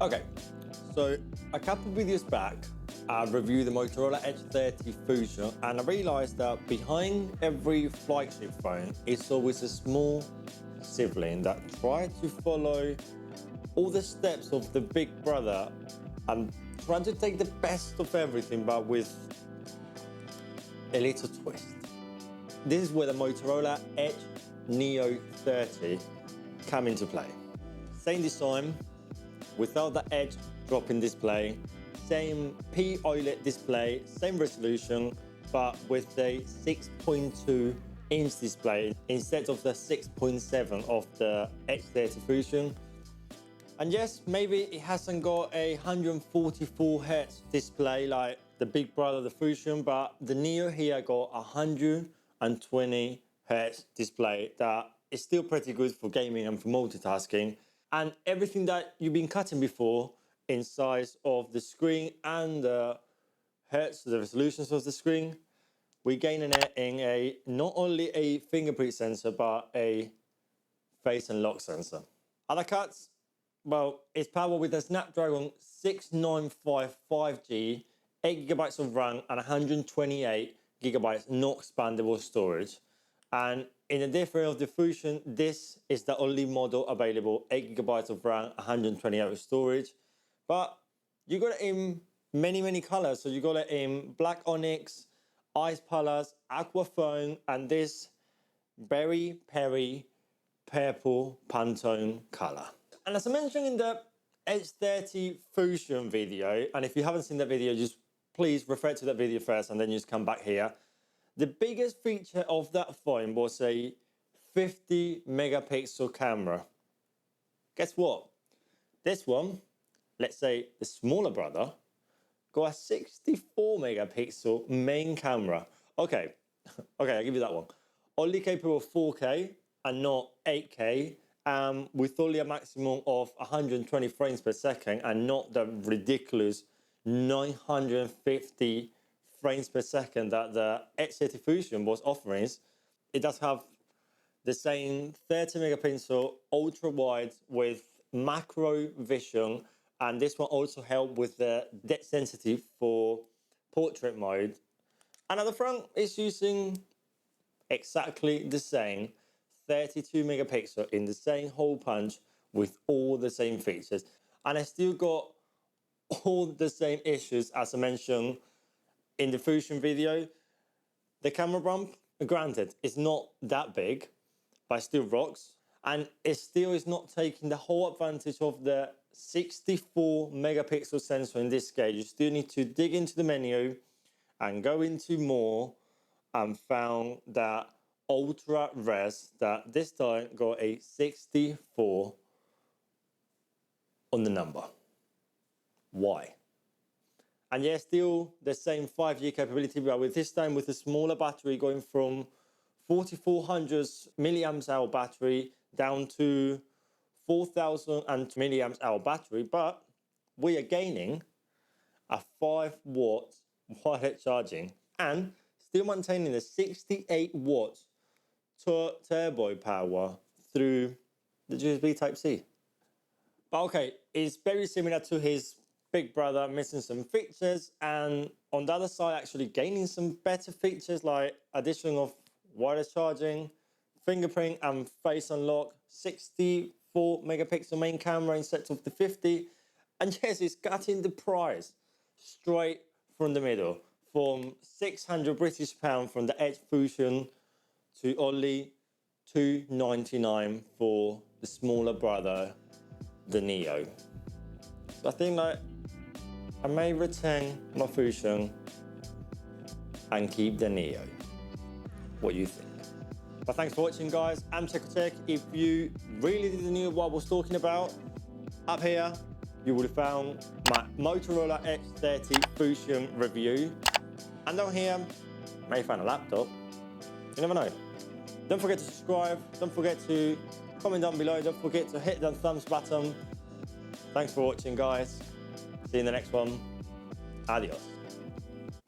Okay, so a couple of videos back, I reviewed the Motorola Edge 30 Fusion, and I realized that behind every flagship phone is always a small sibling that tries to follow all the steps of the big brother and trying to take the best of everything, but with a little twist. This is where the Motorola Edge Neo 30 come into play. Same design, without the edge drop-in display, same P OLED display, same resolution, but with a 6.2-inch display instead of the 6.7 of the Edge 30 Fusion. And yes, maybe it hasn't got a 144 Hz display like the big brother, the Fusion, but the Neo here got 120 Hz display that is still pretty good for gaming and for multitasking. And everything that you've been cutting before in size of the screen and the hertz, the resolutions of the screen, we're gaining it in a not only a fingerprint sensor, but a face and lock sensor. Other cuts, well, it's powered with a Snapdragon 695 5G, 8GB of RAM and 128GB not expandable storage. And in the difference of the Fusion, this is the only model available, 8GB of RAM, 128 of storage. But you got it in many colors. So you got it in black onyx, ice palace, aqua foam, and this berry perry purple Pantone color. And as I mentioned in the Edge 30 Fusion video, and if you haven't seen that video, just please refer to that video first and then just come back here. The biggest feature of that phone was a 50 megapixel camera. Guess what? This one, let's say the smaller brother, got a 64 megapixel main camera. Okay, I'll give you that one. Only capable of 4K and not 8K, with only a maximum of 120 frames per second and not the ridiculous 950 frames per second that the Edge 30 Fusion was offering. It does have the same 30 megapixel ultra wide with macro vision, and this one also helped with the depth sensitive for portrait mode. And at the front, it's using exactly the same 32 megapixel in the same hole punch with all the same features. And I still got all the same issues as I mentioned in the Fusion video. The camera bump, granted, it's not that big, but it still rocks. And it still is not taking the whole advantage of the 64 megapixel sensor in this scale. You still need to dig into the menu and go into more and found that ultra res that this time got a 64 on the number. Why? And yeah, still the same 5G capability, but with this time with a smaller battery going from 4400 milliamp hour battery down to 4000 milliamp hour battery, but we are gaining a 5-watt wireless charging and still maintaining the 68 watts turbo power through the USB Type-C. But okay, it's very similar to his big brother, missing some features, and on the other side actually gaining some better features like addition of wireless charging, fingerprint and face unlock, 64 megapixel main camera instead of the 50, and yes, it's cutting the price straight from the middle, from 600 British pound from the Edge Fusion to only $299 for the smaller brother, the Neo. So I think that I may return my Fusion and keep the Neo. What do you think? But thanks for watching, guys. I'm CheCo Tech. If you really didn't know what I was talking about, up here you would have found my Motorola Edge 30 Fusion review. And down here, you may find a laptop. You never know. Don't forget to subscribe. Don't forget to comment down below. Don't forget to hit the thumbs button. Thanks for watching, guys. See you in the next one. Adios.